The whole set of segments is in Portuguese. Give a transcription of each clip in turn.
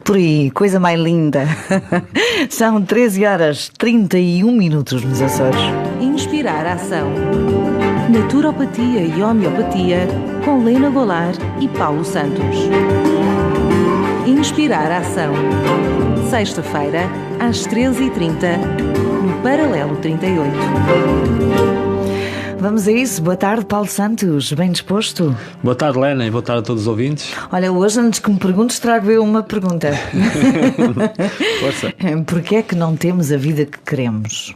Por aí, coisa mais linda. São 13h31 nos Açores. Inspirar a ação. Naturopatia e homeopatia com Lena Golar e Paulo Santos. Inspirar a ação. Sexta-feira, às 13h30, no Paralelo 38. Vamos a isso. Boa tarde, Paulo Santos. Bem disposto? Boa tarde, Lena, e boa tarde a todos os ouvintes. Olha, hoje, antes que me perguntes, trago eu uma pergunta. Força. Porquê é que não temos a vida que queremos?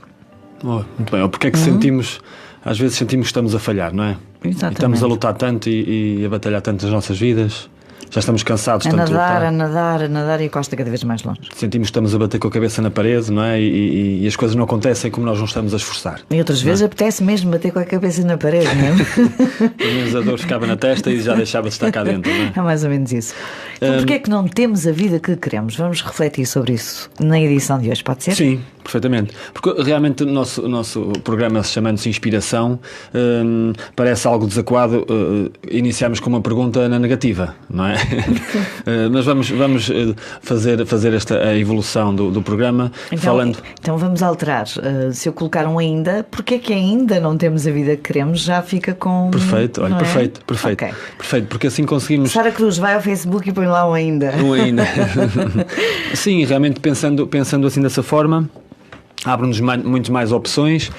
Muito bem. Ou porque é que sentimos, às vezes sentimos que estamos a falhar, não é? Exatamente. E estamos a lutar tanto e a batalhar tanto nas nossas vidas. Já estamos cansados de tanto lutar. A nadar e a costa cada vez mais longe. Sentimos que estamos a bater com a cabeça na parede, não é? E as coisas não acontecem como nós nos estamos a esforçar. E outras vezes apetece mesmo bater com a cabeça na parede, não é? Pelo menos a dor ficava na testa e já deixava de estar cá dentro, não é? É mais ou menos isso. Então, porquê é que não temos a vida que queremos? Vamos refletir sobre isso na edição de hoje, pode ser? Sim, perfeitamente. Porque realmente o nosso programa, chamando-se Inspiração, parece algo desacuado iniciarmos com uma pergunta na negativa, não é? Mas vamos fazer a evolução do programa, então, falando... Então vamos alterar. Se eu colocar um ainda, porque é que ainda não temos a vida que queremos? Já fica com... Perfeito, olha, perfeito. Okay. Perfeito, porque assim conseguimos... Sara Cruz, vai ao Facebook e põe lá um ainda. Um ainda. Sim, realmente pensando assim dessa forma, abre-nos muito mais opções,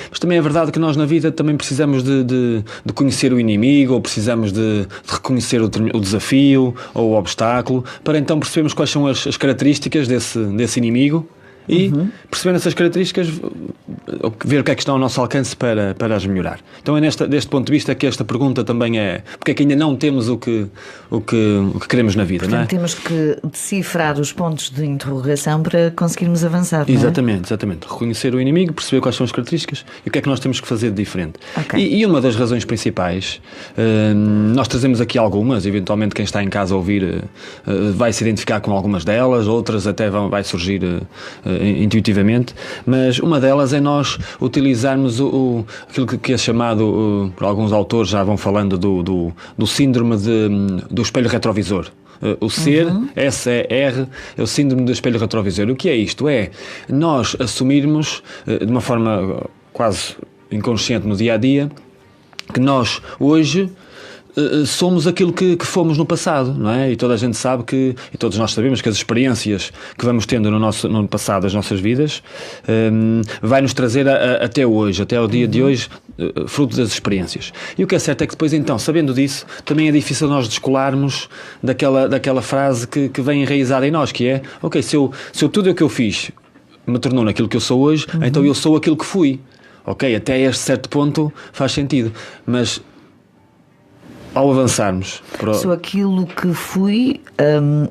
mas também é verdade que nós na vida também precisamos de conhecer o inimigo, ou precisamos de reconhecer o desafio ou o obstáculo, para então percebermos quais são as características desse inimigo e, percebendo essas características, ver o que é que está ao nosso alcance para as melhorar. Então é deste ponto de vista que esta pergunta também é: porque é que ainda não temos o que queremos na vida. Portanto, não é? Temos que decifrar os pontos de interrogação para conseguirmos avançar, não é? Exatamente. Reconhecer o inimigo, perceber quais são as características e o que é que nós temos que fazer de diferente. Okay. E uma das razões principais, nós trazemos aqui algumas, eventualmente quem está em casa a ouvir vai se identificar com algumas delas, outras até vai surgir intuitivamente, mas uma delas é nós utilizarmos aquilo que é chamado, por alguns autores já vão falando do síndrome do espelho retrovisor. O ser, S-E-R, é o síndrome do espelho retrovisor. O que é isto? É nós assumirmos, de uma forma quase inconsciente no dia-a-dia, que nós hoje somos aquilo que fomos no passado, não é? E toda a gente sabe e todos nós sabemos que as experiências que vamos tendo no passado das nossas vidas vai nos trazer até hoje, até ao dia de hoje, fruto das experiências. E o que é certo é que depois, então, sabendo disso, também é difícil nós descolarmos daquela frase que vem enraizada em nós, que é: ok, se eu tudo o que eu fiz me tornou naquilo que eu sou hoje, então eu sou aquilo que fui. Ok, até este certo ponto faz sentido, mas ao avançarmos... Sou aquilo que fui,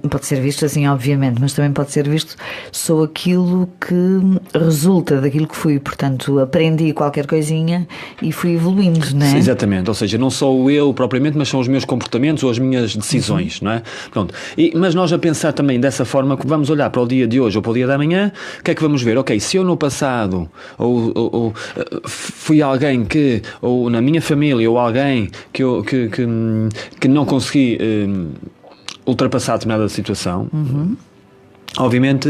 pode ser visto assim, obviamente, mas também pode ser visto, sou aquilo que resulta daquilo que fui. Portanto, aprendi qualquer coisinha e fui evoluindo, não é? Exatamente, ou seja, não sou eu propriamente, mas são os meus comportamentos ou as minhas decisões, não é? Pronto. Mas nós a pensar também dessa forma, que vamos olhar para o dia de hoje ou para o dia da manhã, o que é que vamos ver? Ok, se eu no passado ou fui alguém ou na minha família, ou alguém que não consegui ultrapassar determinada situação, obviamente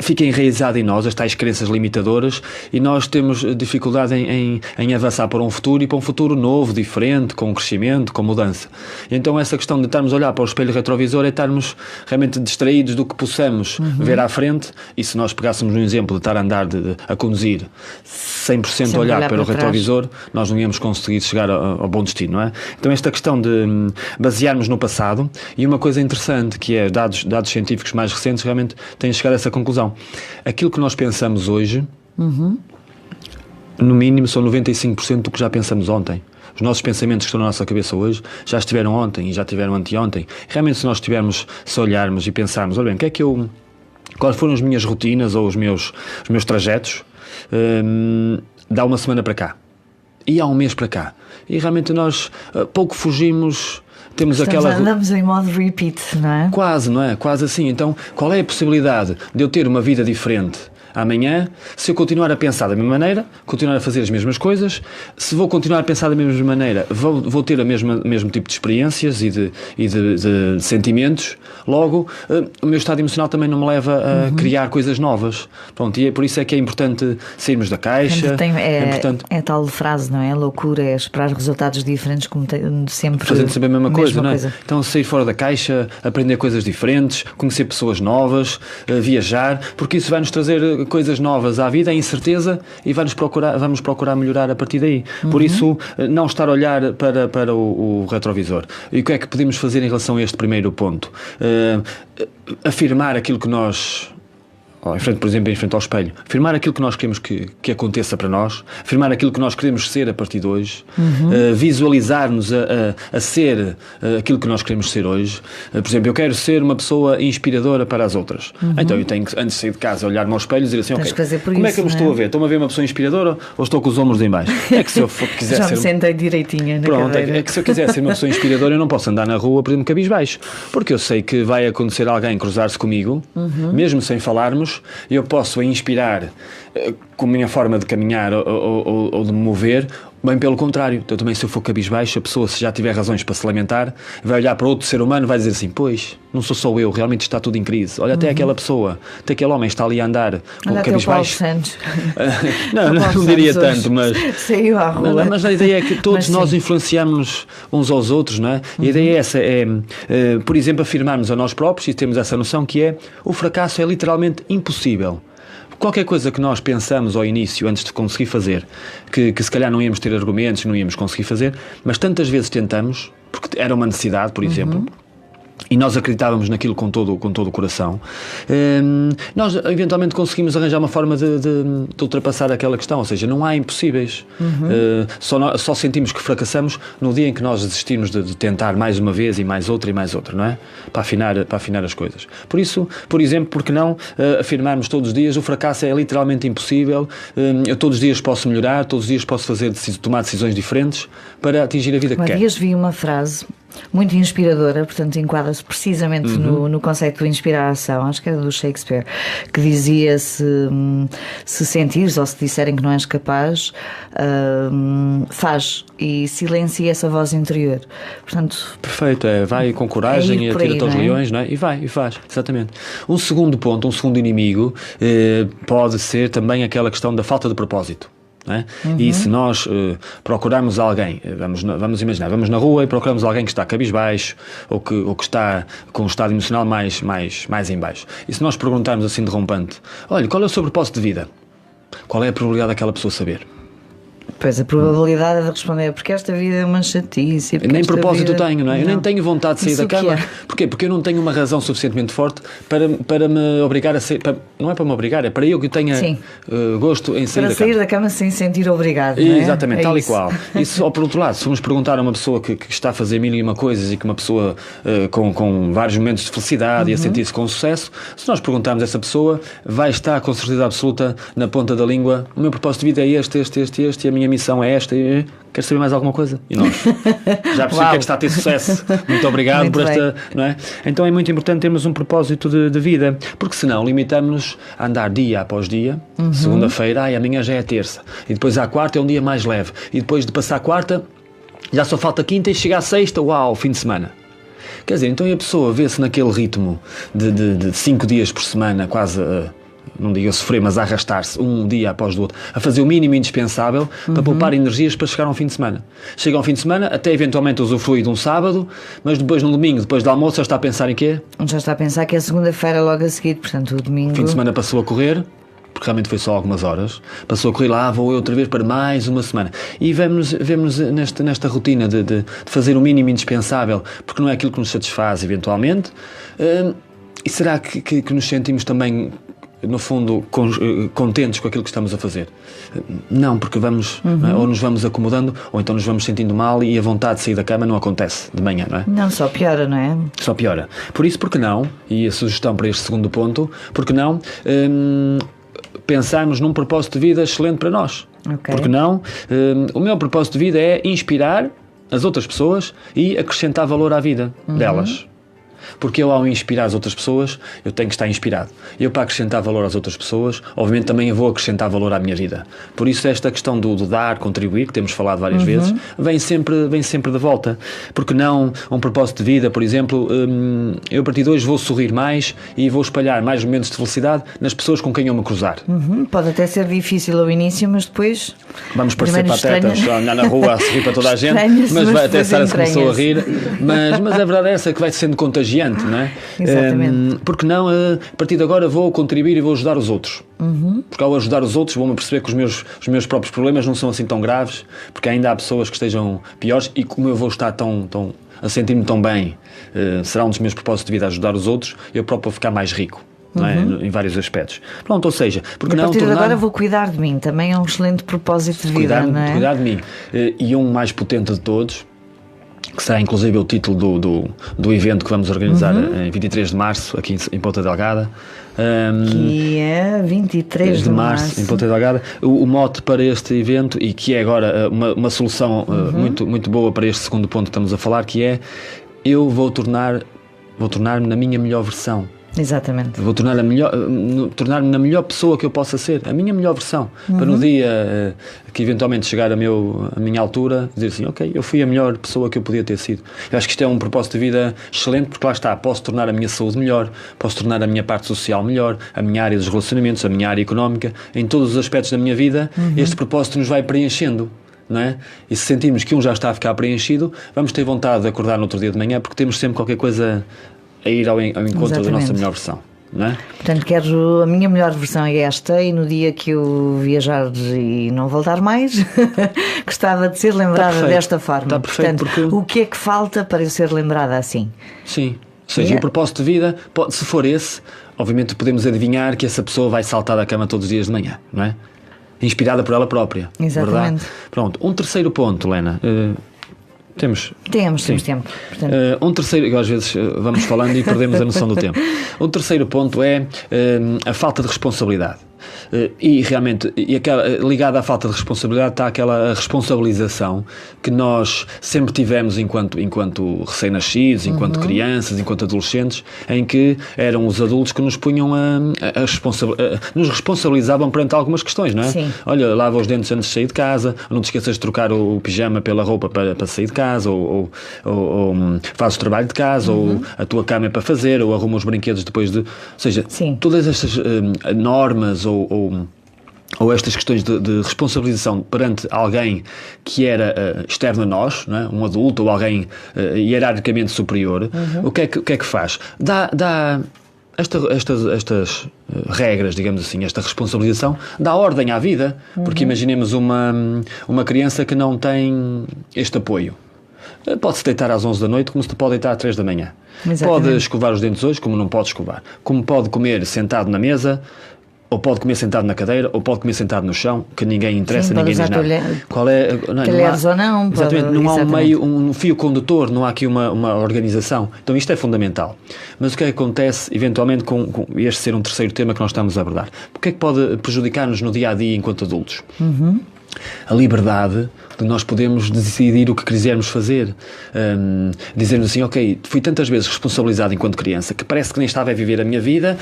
fica enraizado em nós as tais crenças limitadoras, e nós temos dificuldade em avançar para um futuro, e para um futuro novo, diferente, com crescimento, com mudança. E então essa questão de estarmos a olhar para o espelho retrovisor é estarmos realmente distraídos do que possamos ver à frente. E se nós pegássemos um exemplo de estar a andar, a conduzir 100% a olhar para o retrovisor, nós não íamos conseguir chegar ao bom destino, não é? Então esta questão de basearmos no passado, e uma coisa interessante que é dados científicos mais recentes realmente têm chegado a essa conclusão. Aquilo que nós pensamos hoje, no mínimo, são 95% do que já pensamos ontem. Os nossos pensamentos que estão na nossa cabeça hoje já estiveram ontem e já estiveram anteontem. Realmente, se olharmos e pensarmos, olha bem, quais foram as minhas rotinas ou os meus trajetos, dá uma semana para cá e há um mês para cá, e realmente nós pouco fugimos. Andamos em modo repeat, não é? Quase, não é? Quase assim. Então, qual é a possibilidade de eu ter uma vida diferente amanhã, se eu continuar a pensar da mesma maneira, continuar a fazer as mesmas coisas, se vou continuar a pensar da mesma maneira, vou ter o mesmo tipo de experiências e de sentimentos, logo o meu estado emocional também não me leva a criar coisas novas. Pronto, e é por isso é que é importante sairmos da caixa. É tal frase, não é? A loucura é esperar resultados diferentes, como sempre fazendo sempre a mesma coisa, não é? Então sair fora da caixa, aprender coisas diferentes, conhecer pessoas novas, viajar, porque isso vai nos trazer coisas novas à vida, a incerteza, e vamos procurar melhorar a partir daí. Por isso, não estar a olhar para o retrovisor. E o que é que podemos fazer em relação a este primeiro ponto? Afirmar aquilo que nós... por exemplo, em frente ao espelho, afirmar aquilo que nós queremos que aconteça para nós, afirmar aquilo que nós queremos ser a partir de hoje, visualizar-nos a ser aquilo que nós queremos ser hoje. Por exemplo, eu quero ser uma pessoa inspiradora para as outras. Então eu tenho que, antes de sair de casa, olhar-me ao espelho e dizer assim, como é que eu me estou a ver? Estou-me a ver uma pessoa inspiradora ou estou com os ombros em baixo? É que se eu quiser Já me sentei direitinha na cadeira. É que se eu quiser ser uma pessoa inspiradora, eu não posso andar na rua, por exemplo, cabisbaixo, porque eu sei que vai acontecer alguém cruzar-se comigo, mesmo sem falarmos. Eu posso inspirar com a minha forma de caminhar ou de me mover, bem pelo contrário. Então também, se eu for cabisbaixo, a pessoa, se já tiver razões para se lamentar, vai olhar para outro ser humano e vai dizer assim, pois, não sou só eu, realmente está tudo em crise. Olha, até aquela pessoa, até aquele homem está ali a andar com olha, cabisbaixo. Não diria tanto, mas... Saiu à rua. Mas a ideia é que todos nós influenciamos uns aos outros, não é? E a ideia é essa, por exemplo, afirmarmos a nós próprios, e temos essa noção que é, o fracasso é literalmente impossível. Qualquer coisa que nós pensamos ao início, antes de conseguir fazer, que se calhar não íamos ter argumentos, não íamos conseguir fazer, mas tantas vezes tentamos, porque era uma necessidade, por exemplo, e nós acreditávamos naquilo com todo o coração, nós eventualmente conseguimos arranjar uma forma de ultrapassar aquela questão. Ou seja, não há impossíveis. Só sentimos que fracassamos no dia em que nós desistimos de tentar mais uma vez e mais outra, não é? Para afinar as coisas. Por isso, por exemplo, porque não afirmarmos todos os dias, o fracasso é literalmente impossível, eu todos os dias posso melhorar, todos os dias posso tomar decisões diferentes para atingir a vida que quero. Uma vez vi uma frase muito inspiradora, portanto enquadra-se precisamente no conceito de inspirar a ação, acho que era do Shakespeare, que dizia se sentires ou se disserem que não és capaz, faz e silencia essa voz interior. Portanto, perfeito, vai com coragem e atira-te aos leões, não é? E faz, exatamente. Um segundo ponto, um segundo inimigo pode ser também aquela questão da falta de propósito. É? E se nós procurarmos alguém, vamos imaginar, vamos na rua e procuramos alguém que está cabisbaixo ou que está com um estado emocional mais em baixo, e se nós perguntarmos assim de rompante, olha, qual é o seu propósito de vida? Qual é a probabilidade daquela pessoa saber? Pois, a probabilidade de responder porque esta vida é uma chatice. Nem propósito tenho, não é? Eu nem tenho vontade de sair da cama. Porquê? Porque eu não tenho uma razão suficientemente forte para me obrigar a sair. Não é para me obrigar, é para eu que tenha gosto em sair da cama. Para sair da cama sem sentir obrigado, não é? Exatamente, tal e qual. Isso, ou por outro lado, se formos perguntar a uma pessoa que está a fazer mil e uma coisas e que uma pessoa com vários momentos de felicidade e a sentir-se com sucesso, se nós perguntarmos a essa pessoa, vai estar com certeza absoluta na ponta da língua, o meu propósito de vida é este, e a minha missão é esta, e quer saber mais alguma coisa? E nós? Já percebi que é que está a ter sucesso. Muito obrigado muito por esta... Não é? Então é muito importante termos um propósito de vida, porque senão limitamos-nos a andar dia após dia. Segunda-feira, amanhã já é terça. E depois à quarta é um dia mais leve. E depois de passar a quarta, já só falta a quinta e chega à sexta, uau, fim de semana. Quer dizer, então a pessoa vê-se naquele ritmo de 5 dias por semana, quase... não digo a sofrer, mas a arrastar-se um dia após o outro, a fazer o mínimo indispensável para poupar energias para chegar a um fim de semana. Chega a um fim de semana, até eventualmente usufrui de um sábado, mas depois no domingo, depois do almoço, já está a pensar em quê? Já está a pensar que é segunda-feira logo a seguir, portanto o domingo... O fim de semana passou a correr, porque realmente foi só algumas horas, passou a correr lá, vou eu outra vez para mais uma semana. E vemos nesta rotina de fazer o mínimo indispensável, porque não é aquilo que nos satisfaz eventualmente. E será que nos sentimos também... no fundo, contentes com aquilo que estamos a fazer? Não, porque vamos, não é? Ou nos vamos acomodando, ou então nos vamos sentindo mal e a vontade de sair da cama não acontece de manhã, não é? Não, só piora, não é? Só piora. Por isso, porque não, e a sugestão para este segundo ponto, porque não pensarmos num propósito de vida excelente para nós? Okay. Porque não, o meu propósito de vida é inspirar as outras pessoas e acrescentar valor à vida delas. Porque eu, ao inspirar as outras pessoas, eu tenho que estar inspirado. Eu, para acrescentar valor às outras pessoas, obviamente também eu vou acrescentar valor à minha vida. Por isso esta questão do dar, contribuir, que temos falado várias vezes, vem sempre de volta. Porque não um propósito de vida, por exemplo, eu a partir de hoje vou sorrir mais e vou espalhar mais momentos de felicidade nas pessoas com quem eu me cruzar. Pode até ser difícil ao início, mas depois... Vamos parecer patetas, andar na rua a sorrir para toda a gente, mas vai até Sara se começou a rir. Mas a verdade é essa, que vai sendo contagiante, não é? Exatamente. Porque não, a partir de agora vou contribuir e vou ajudar os outros. Porque ao ajudar os outros vou-me perceber que os meus próprios problemas não são assim tão graves, porque ainda há pessoas que estejam piores, e como eu vou estar a sentir-me tão bem, será um dos meus propósitos de vida ajudar os outros, eu próprio vou ficar mais rico. Não é? Em vários aspectos. Pronto, ou seja, porque a não partir de agora vou cuidar de mim, também é um excelente propósito de vida, não é? Cuidar de mim. E um mais potente de todos, que será inclusive o título do evento que vamos organizar em 23 de março, aqui em Ponta Delgada. Que é 23 de março em Ponta Delgada. O mote para este evento, e que é agora uma solução muito, muito boa para este segundo ponto que estamos a falar, que é: eu vou tornar-me na minha melhor versão. Exatamente. Vou tornar-me na melhor pessoa que eu possa ser, a minha melhor versão, para no dia que eventualmente chegar a minha altura, dizer assim: ok, eu fui a melhor pessoa que eu podia ter sido. Eu acho que isto é um propósito de vida excelente, porque lá está, posso tornar a minha saúde melhor, posso tornar a minha parte social melhor, a minha área dos relacionamentos, a minha área económica, em todos os aspectos da minha vida. Este propósito nos vai preenchendo. Não é? E se sentirmos que um já está a ficar preenchido, vamos ter vontade de acordar no outro dia de manhã, porque temos sempre qualquer coisa a ir ao encontro da nossa melhor versão, não é? Portanto, a minha melhor versão é esta, e no dia que eu viajar e não voltar mais, gostava de ser lembrada desta forma. Está perfeito. Portanto, o que é que falta para eu ser lembrada assim? Sim, ou seja, o propósito de vida, se for esse, obviamente podemos adivinhar que essa pessoa vai saltar da cama todos os dias de manhã, não é? Inspirada por ela própria. Exatamente. Verdade? Pronto, um terceiro ponto, Lena. Temos tempo. Portanto... um terceiro, às vezes vamos falando e perdemos a noção do tempo. Um terceiro ponto é a falta de responsabilidade. E realmente, ligada à falta de responsabilidade está aquela responsabilização que nós sempre tivemos enquanto recém-nascidos, enquanto crianças, enquanto adolescentes, em que eram os adultos que nos punham nos responsabilizavam perante algumas questões, não é? Sim. Olha, lava os dentes antes de sair de casa, não te esqueças de trocar o pijama pela roupa para sair de casa, ou faz o trabalho de casa, ou a tua cama é para fazer, ou arruma os brinquedos depois de... Ou seja, todas estas normas ou estas questões de responsabilização perante alguém que era externo a nós, não é? Um adulto ou alguém hierarquicamente superior, o que é que faz? Dá estas regras, digamos assim, esta responsabilização, dá ordem à vida, porque imaginemos uma criança que não tem este apoio. Pode-se deitar às 11 da noite como se pode deitar às 3 da manhã. Exatamente. Pode escovar os dentes hoje como não pode escovar. Como pode comer sentado na mesa, ou pode comer sentado na cadeira, ou pode comer sentado no chão, que ninguém interessa, ninguém diz nada. Qual é? Talheres ou não. Exatamente, não há um fio condutor, não há aqui uma organização. Então isto é fundamental. Mas o que é que acontece, eventualmente, com este ser um terceiro tema que nós estamos a abordar? O que é que pode prejudicar-nos no dia-a-dia enquanto adultos? A liberdade de nós podermos decidir o que quisermos fazer, dizermos assim: ok, fui tantas vezes responsabilizado enquanto criança que parece que nem estava a viver a minha vida,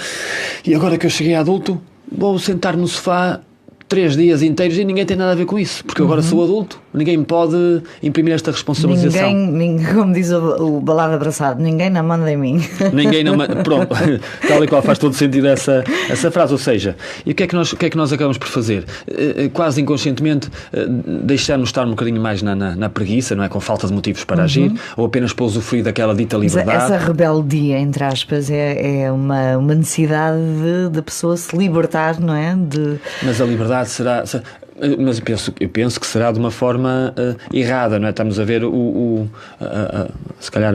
e agora que eu cheguei a adulto vou sentar no sofá 3 dias inteiros e ninguém tem nada a ver com isso, porque eu agora sou adulto, ninguém me pode imprimir esta responsabilização. Ninguém, como diz o balada abraçado, ninguém não manda em mim. Ninguém não manda, pronto, tal e qual faz todo sentido essa frase. Ou seja, e o que é que nós acabamos por fazer? Quase inconscientemente deixamos estar um bocadinho mais na preguiça, não é? Com falta de motivos para agir, ou apenas para usufruir daquela dita liberdade. Essa rebeldia, entre aspas, é uma necessidade da pessoa se libertar, não é? Mas a liberdade será, mas eu penso que será de uma forma errada, não é? Estamos a ver se calhar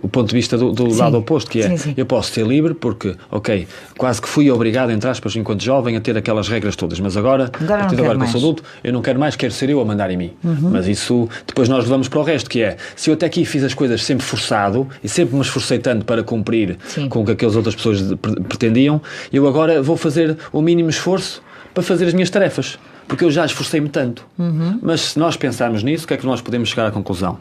o ponto de vista do lado oposto, que é: eu posso ser livre porque, ok, quase que fui obrigado, entre aspas, enquanto jovem, a ter aquelas regras todas, mas agora a partir de agora que eu sou adulto, eu não quero mais, quero ser eu a mandar em mim. Mas isso depois nós levamos para o resto, que é: se eu até aqui fiz as coisas sempre forçado e sempre me esforcei tanto para cumprir com o que aquelas outras pessoas pretendiam, eu agora vou fazer o mínimo esforço para fazer as minhas tarefas, porque eu já esforcei-me tanto. Mas se nós pensarmos nisso, o que é que nós podemos chegar à conclusão?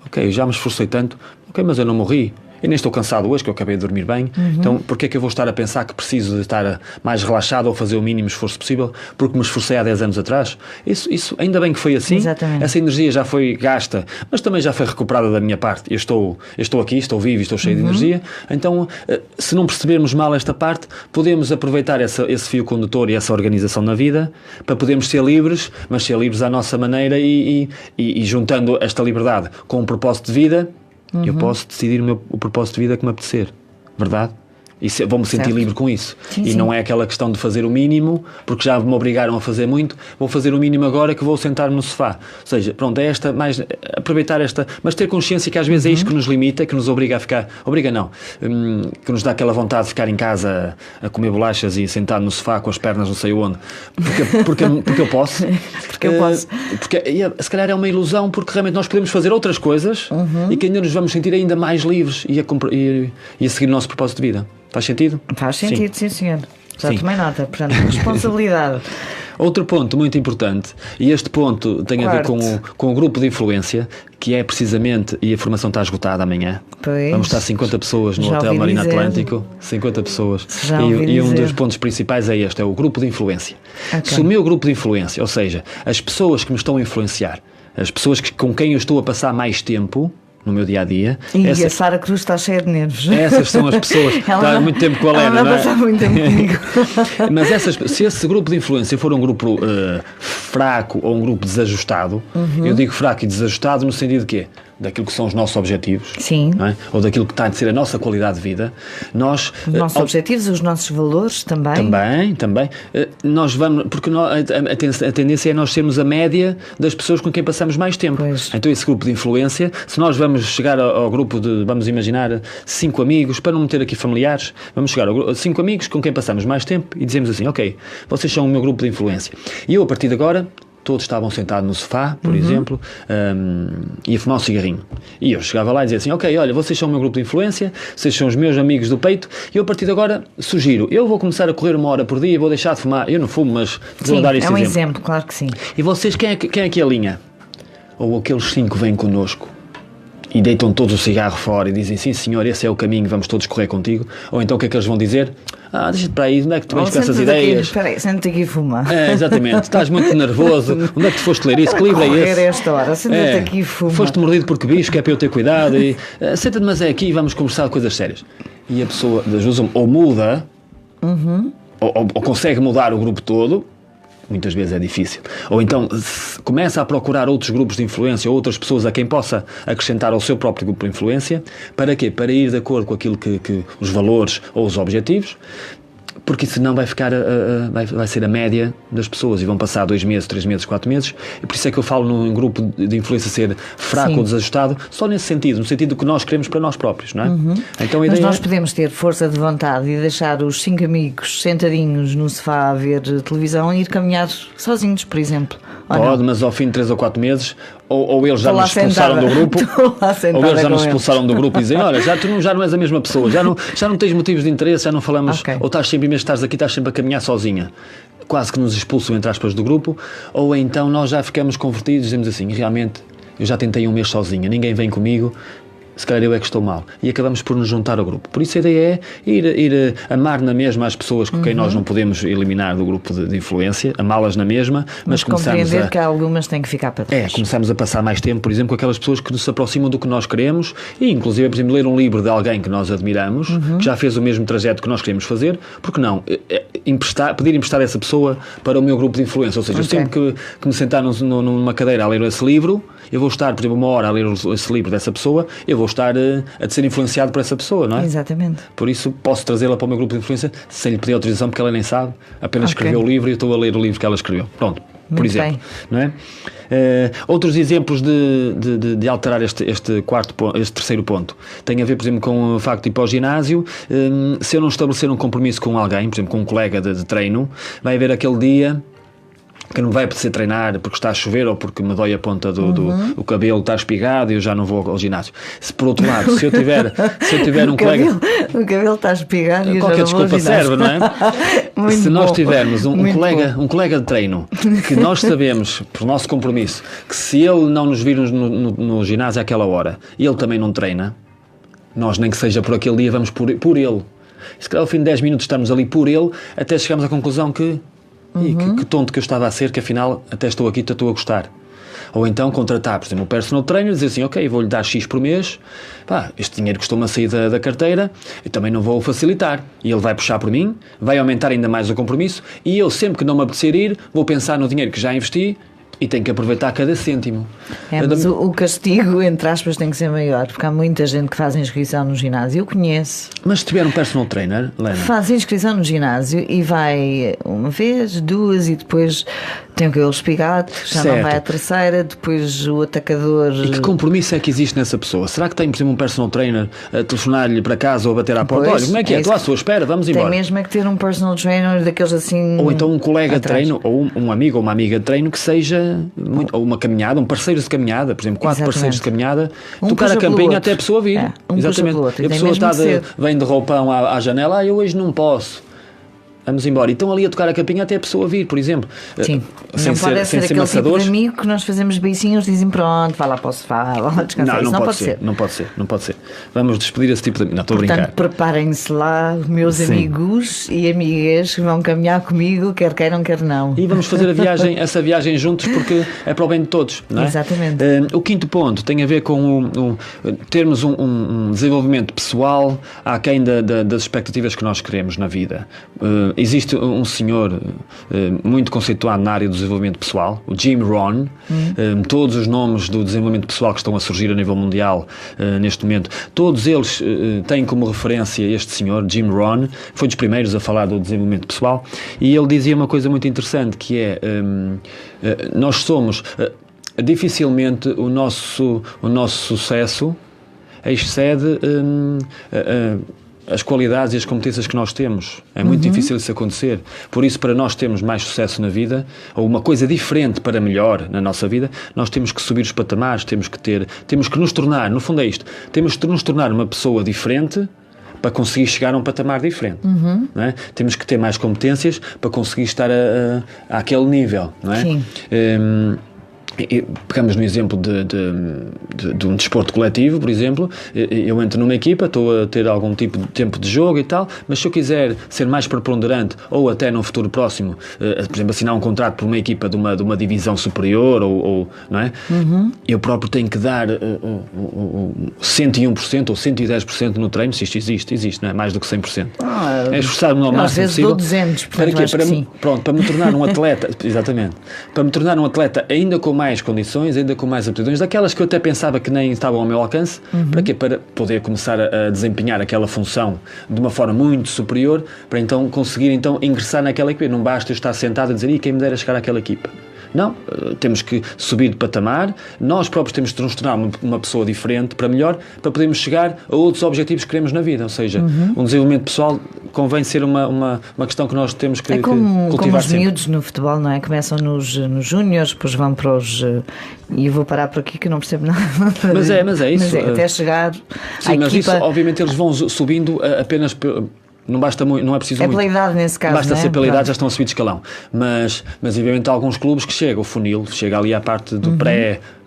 Ok, eu já me esforcei tanto, ok, mas eu não morri. Eu nem estou cansado hoje, que eu acabei de dormir bem. Então, porquê é que eu vou estar a pensar que preciso de estar mais relaxado ou fazer o mínimo esforço possível porque me esforcei há 10 anos atrás? Isso ainda bem que foi assim. Exatamente. Essa energia já foi gasta, mas também já foi recuperada da minha parte. Eu estou aqui, estou vivo e estou cheio de energia. Então, se não percebermos mal esta parte, podemos aproveitar esse fio condutor e essa organização na vida para podermos ser livres, mas ser livres à nossa maneira e juntando esta liberdade com um propósito de vida, eu posso decidir o propósito de vida que me apetecer, verdade? E vou-me sentir livre com isso. Sim. Não é aquela questão de fazer o mínimo, porque já me obrigaram a fazer muito, vou fazer o mínimo agora que vou sentar-me no sofá. Ou seja, pronto, é aproveitar mas ter consciência que às vezes é isto que nos limita, que nos obriga a ficar, que nos dá aquela vontade de ficar em casa a comer bolachas e sentado no sofá com as pernas não sei onde, porque eu posso. Porque eu posso. Porque se calhar é uma ilusão, porque realmente nós podemos fazer outras coisas e que ainda nos vamos sentir ainda mais livres e a seguir o nosso propósito de vida. Faz sentido? Faz sentido, sim senhor. Já tomei nota, portanto, responsabilidade. Outro ponto muito importante, e este ponto tem a ver com o grupo de influência, que é precisamente, e a formação está esgotada amanhã. Pois. Vamos estar 50 pessoas no Hotel Marina Atlântico, 50 pessoas. E um dos pontos principais é este, é o grupo de influência. Okay. Se o meu grupo de influência, ou seja, as pessoas que me estão a influenciar, as pessoas com quem eu estou a passar mais tempo no meu dia-a-dia... E a Sara Cruz está cheia de nervos. Essas são as pessoas. Está há muito tempo com a Lena, não é? Ela muito tempo comigo. Mas se esse grupo de influência for um grupo fraco ou um grupo desajustado, eu digo fraco e desajustado no sentido de quê? Daquilo que são os nossos objetivos. Sim. Não é? Ou daquilo que está a ser a nossa qualidade de vida. Os nossos objetivos, os nossos valores também. Também. Nós vamos... Porque a tendência é nós sermos a média das pessoas com quem passamos mais tempo. Pois. Então esse grupo de influência, se nós vamos chegar ao grupo de, vamos imaginar, 5 amigos, para não meter aqui familiares, vamos chegar a 5 amigos com quem passamos mais tempo e dizemos assim, ok, vocês são o meu grupo de influência. E eu, a partir de agora... Todos estavam sentados no sofá, por exemplo, e a fumar um cigarrinho. E eu chegava lá e dizia assim, ok, olha, vocês são o meu grupo de influência, vocês são os meus amigos do peito, e eu a partir de agora sugiro, eu vou começar a correr 1 hora por dia e vou deixar de fumar. Eu não fumo, mas vou dar este exemplo. É um exemplo, claro que sim. E vocês, quem é que alinha? Ou aqueles 5 vêm connosco e deitam todos o cigarro fora e dizem, sim senhor, esse é o caminho, vamos todos correr contigo. Ou então o que é que eles vão dizer? Deixa-te para aí, onde é que tu vens com essas ideias? Espera aí, senta-te aqui e fuma. Exatamente, estás muito nervoso, onde é que tu foste ler isso? Que livro é esse? Esta hora, senta-te aqui e fuma. Foste mordido por que bicho, que é para eu ter cuidado, e senta-te, mas é aqui e vamos conversar de coisas sérias. E a pessoa, ou muda, ou consegue mudar o grupo todo, muitas vezes é difícil. Ou então começa a procurar outros grupos de influência ou outras pessoas a quem possa acrescentar ao seu próprio grupo de influência. Para quê? Para ir de acordo com aquilo que os valores ou os objetivos, porque senão vai ficar vai ser a média das pessoas e vão passar 2 meses, 3 meses, 4 meses. E por isso é que eu falo num grupo de influência ser fraco ou desajustado, só nesse sentido, no sentido do que nós queremos para nós próprios, não é? Então, mas nós podemos ter força de vontade e deixar os 5 amigos sentadinhos no sofá a ver televisão e ir caminhar sozinhos, por exemplo. Pode, mas ao fim de 3 ou 4 meses ou eles já nos expulsaram do grupo, ou eles já nos expulsaram do grupo e dizem, olha, tu já não és a mesma pessoa, já não tens motivos de interesse, já não falamos, ou estás sempre, em vez de estares aqui, estás sempre a caminhar sozinha. Quase que nos expulsam, entre aspas, do grupo, ou então nós já ficamos convertidos e dizemos assim, realmente, eu já tentei 1 mês sozinha, ninguém vem comigo, se calhar eu é que estou mal. E acabamos por nos juntar ao grupo. Por isso a ideia é ir amar na mesma as pessoas com quem nós não podemos eliminar do grupo de influência, amá-las na mesma, mas compreender que algumas têm que ficar para trás. Começamos a passar mais tempo, por exemplo, com aquelas pessoas que nos aproximam do que nós queremos e, inclusive, por exemplo, ler um livro de alguém que nós admiramos, que já fez o mesmo trajeto que nós queremos fazer, porque não? Pedir emprestar essa pessoa para o meu grupo de influência. Ou seja, eu sempre que me sentar numa cadeira a ler esse livro, eu vou estar, por exemplo, 1 hora a ler esse livro dessa pessoa, eu vou estar a ser influenciado por essa pessoa, não é? Exatamente. Por isso posso trazê-la para o meu grupo de influência sem lhe pedir autorização, porque ela nem sabe, apenas escreveu o livro e eu estou a ler o livro que ela escreveu. Pronto, por exemplo. Não é? Outros exemplos de alterar este terceiro ponto tem a ver, por exemplo, com o facto de ir para o ginásio. Se eu não estabelecer um compromisso com alguém, por exemplo, com um colega de treino, vai haver aquele dia que não vai apetecer treinar porque está a chover ou porque me dói a ponta do cabelo, está espigado e eu já não vou ao ginásio. Se por outro lado, se eu tiver um colega... O cabelo está espigado e eu qualquer já não vou ao desculpa serve, não é? Se nós tivermos um colega de treino que nós sabemos, por nosso compromisso, que se ele não nos vir no ginásio àquela hora e ele também não treina, Nós, nem que seja por aquele dia, vamos por ele. Se calhar ao fim de 10 minutos estamos ali por ele, até chegamos à conclusão que que tonto que eu estava a ser, que afinal até estou aqui e estou a gostar. Ou então contratar, por exemplo, um personal trainer e dizer assim, ok, vou-lhe dar X por mês, pá, este dinheiro costuma sair da carteira, eu também não vou facilitar. E ele vai puxar por mim, vai aumentar ainda mais o compromisso, e eu sempre que não me apetecer ir, vou pensar no dinheiro que já investi e tenho que aproveitar cada cêntimo. Mas o castigo, entre aspas, tem que ser maior, porque há muita gente que faz inscrição no ginásio. Eu conheço. Mas se tiver um personal trainer, Lena... Faz inscrição no ginásio e vai uma vez, duas, e depois tem o cabelo espigado, já certo. não vai à terceira, depois o atacador... E que compromisso é que existe nessa pessoa? Será que tem, por exemplo, um personal trainer a telefonar-lhe para casa ou a bater à porta? Olha, como é que é? Estou à sua espera, vamos embora. Tem mesmo é que ter um personal trainer daqueles assim... Ou então um colega de treino, ou um amigo ou uma amiga de treino que seja, ou uma caminhada, um parceiro de caminhada, por exemplo, 4 Exatamente. parceiros de caminhada, Um tocar a puxa pelo campainha outro. até a pessoa vir. Exatamente. E a pessoa vem de roupão à janela, eu hoje não posso. Vamos embora. E estão ali a tocar a campainha até a pessoa vir, por exemplo. Sim, sem não pode ser aquele tipo de amigo que nós fazemos beicinhos, dizem pronto, vá lá para o sofá, vá lá descansar. Não pode ser. Não pode ser. Vamos despedir esse tipo de amigo. Não, estou a brincar. Portanto, preparem-se lá, meus amigos e amigas que vão caminhar comigo, quer queiram, quer não. E vamos fazer essa viagem juntos, porque é para o bem de todos, não é? Exatamente. O quinto ponto tem a ver com termos um desenvolvimento pessoal aquém das expectativas que nós queremos na vida. Existe um senhor muito conceituado na área do desenvolvimento pessoal, o Jim Rohn. Todos os nomes do desenvolvimento pessoal que estão a surgir a nível mundial neste momento, todos eles têm como referência este senhor, Jim Rohn, que foi dos primeiros a falar do desenvolvimento pessoal, e ele dizia uma coisa muito interessante, que é nós somos dificilmente o nosso sucesso excede as qualidades e as competências que nós temos. É muito difícil isso acontecer. Por isso, para nós termos mais sucesso na vida, ou uma coisa diferente para melhor na nossa vida, nós temos que subir os patamares, temos que nos tornar, no fundo é isto, temos que nos tornar uma pessoa diferente para conseguir chegar a um patamar diferente. Não é? Temos que ter mais competências para conseguir estar àquele nível. Não é? Sim. Pegamos no exemplo de um desporto coletivo, por exemplo. Eu entro numa equipa, estou a ter algum tipo de tempo de jogo e tal, mas se eu quiser ser mais preponderante, ou até num futuro próximo, por exemplo, assinar um contrato por uma equipa de uma divisão superior, ou não é? Eu próprio tenho que dar 101% ou 110% no treino, se isto existe, não é? Mais do que 100%. É esforçar-me ao máximo possível. Às vezes dou 200%, para me tornar um atleta, exatamente, para me tornar um atleta ainda com mais condições, ainda com mais aptidões, daquelas que eu até pensava que nem estavam ao meu alcance. Para quê? Para poder começar a desempenhar aquela função de uma forma muito superior, para então conseguir ingressar naquela equipa. Não basta eu estar sentado a dizer, e quem me dera chegar àquela equipa. Não, temos que subir de patamar, nós próprios temos de nos tornar uma pessoa diferente para melhor, para podermos chegar a outros objetivos que queremos na vida. Ou seja, um desenvolvimento pessoal convém ser uma questão que nós temos que cultivar como os sempre. miúdos no futebol, não é? Começam nos júniores, depois vão para os... E eu vou parar por aqui que eu não percebo nada. Mas é isso. Até chegar sim, à mas equipa... isso, obviamente, eles vão subindo apenas... Não basta muito, não é preciso muito. É pela idade nesse caso, basta não é? ser pela idade, já estão a subir de escalão. Mas obviamente há alguns clubes que chegam, o funil, chega ali à parte do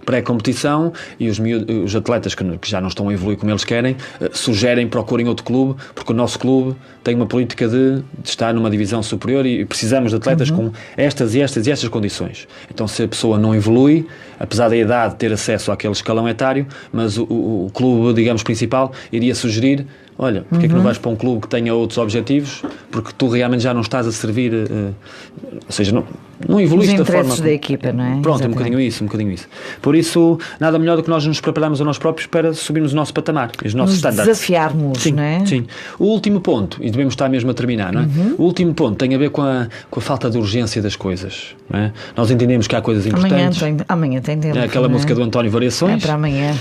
pré-competição e os atletas que já não estão a evoluir como eles querem, sugerem, procurem outro clube, porque o nosso clube tem uma política de estar numa divisão superior e precisamos de atletas com estas e estas condições. Então, se a pessoa não evolui, apesar da idade ter acesso àquele escalão etário, mas o clube, digamos, principal, iria sugerir: olha, porque é que não vais para um clube que tenha outros objetivos? Porque tu realmente já não estás a servir, ou seja, não evoluíste da forma... Os interesses da equipa, não é? Pronto, Exatamente. um bocadinho isso. Por isso, nada melhor do que nós nos prepararmos a nós próprios para subirmos o nosso patamar, os nossos standards. Desafiarmos, sim, não é? Sim. O último ponto, e devemos estar mesmo a terminar, não é? O último ponto tem a ver com a falta de urgência das coisas, não é? Nós entendemos que há coisas importantes. Amanhã tem tempo. É aquela música do António Variações. É para amanhã.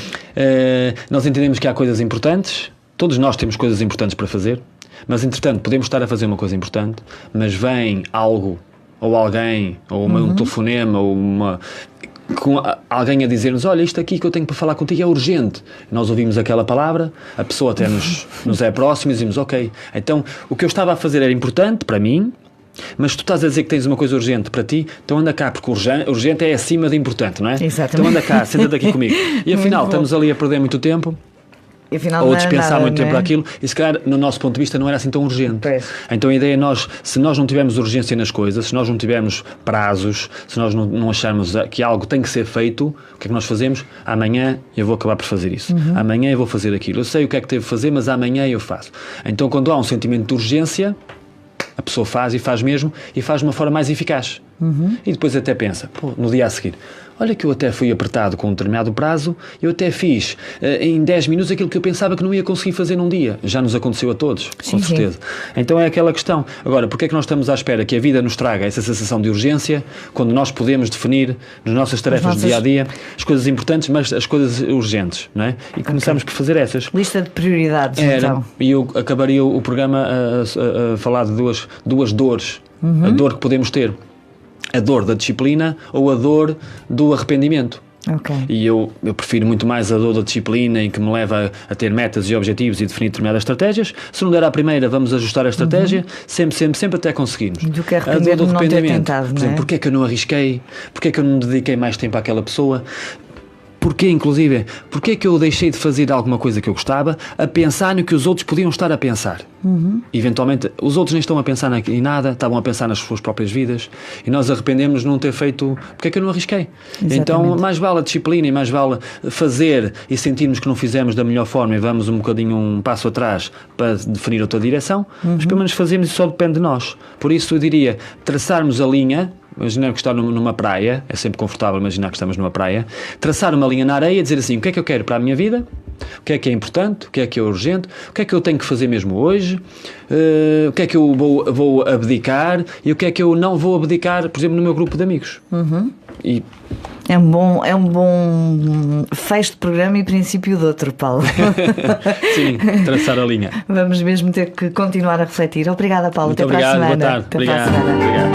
Nós entendemos que há coisas importantes. Todos nós temos coisas importantes para fazer, mas entretanto podemos estar a fazer uma coisa importante, mas vem algo, ou alguém, ou um telefonema, ou com alguém a dizer-nos: olha, isto aqui que eu tenho para falar contigo é urgente. Nós ouvimos aquela palavra, a pessoa até nos é próxima e dizemos: ok, então o que eu estava a fazer era importante para mim, mas tu estás a dizer que tens uma coisa urgente para ti, então anda cá, porque urgente é acima de importante, não é? Exatamente. Então anda cá, senta-te aqui comigo. E afinal estamos ali a perder muito tempo. E afinal ou não era dispensar nada, muito tempo não é? para aquilo, e se calhar no nosso ponto de vista não era assim tão urgente. Pois. Então a ideia é se nós não tivermos urgência nas coisas, se nós não tivermos prazos, se nós não acharmos que algo tem que ser feito, o que é que nós fazemos? Amanhã eu vou acabar por fazer isso, amanhã eu vou fazer aquilo, eu sei o que é que devo fazer, mas amanhã eu faço. Então quando há um sentimento de urgência, a pessoa faz e faz mesmo, e faz de uma forma mais eficaz. E depois até pensa, no dia a seguir, olha que eu até fui apertado com um determinado prazo, eu até fiz em 10 minutos aquilo que eu pensava que não ia conseguir fazer num dia. Já nos aconteceu a todos, com certeza. Então é aquela questão. Agora, porque é que nós estamos à espera que a vida nos traga essa sensação de urgência, quando nós podemos definir nas nossas tarefas do dia-a-dia as coisas importantes, mas as coisas urgentes, não é? E começamos por fazer essas. Lista de prioridades, então. E eu acabaria o programa a falar de duas dores. A dor que podemos ter. A dor da disciplina ou a dor do arrependimento. Okay. E eu prefiro muito mais a dor da disciplina, em que me leva a ter metas e objetivos e definir determinadas estratégias. Se não der à primeira, vamos ajustar a estratégia, sempre até conseguirmos. Do que arrepender de não ter tentado, por exemplo, porque é que eu não arrisquei? Porque é que eu não dediquei mais tempo àquela pessoa? Porquê, inclusive, porque é que eu deixei de fazer alguma coisa que eu gostava a pensar no que os outros podiam estar a pensar? Eventualmente, os outros nem estão a pensar em nada, estavam a pensar nas suas próprias vidas, e nós arrependemos de não ter feito. Porque é que eu não arrisquei? Exatamente. Então, mais vale a disciplina e mais vale fazer e sentirmos que não fizemos da melhor forma e vamos um bocadinho um passo atrás para definir outra direção, mas pelo menos fazemos e só depende de nós. Por isso, eu diria, traçarmos a linha. Imaginar que está numa praia, é sempre confortável imaginar que estamos numa praia, traçar uma linha na areia e dizer assim, o que é que eu quero para a minha vida, o que é importante, o que é urgente, o que é que eu tenho que fazer mesmo hoje, o que é que eu vou abdicar e o que é que eu não vou abdicar, por exemplo, no meu grupo de amigos. E é um bom fecho de programa e princípio de outro, Paulo. sim, traçar a linha. Vamos mesmo ter que continuar a refletir. Obrigada, Paulo. Muito Até obrigado, para a semana. boa tarde. Até para a semana. Obrigado.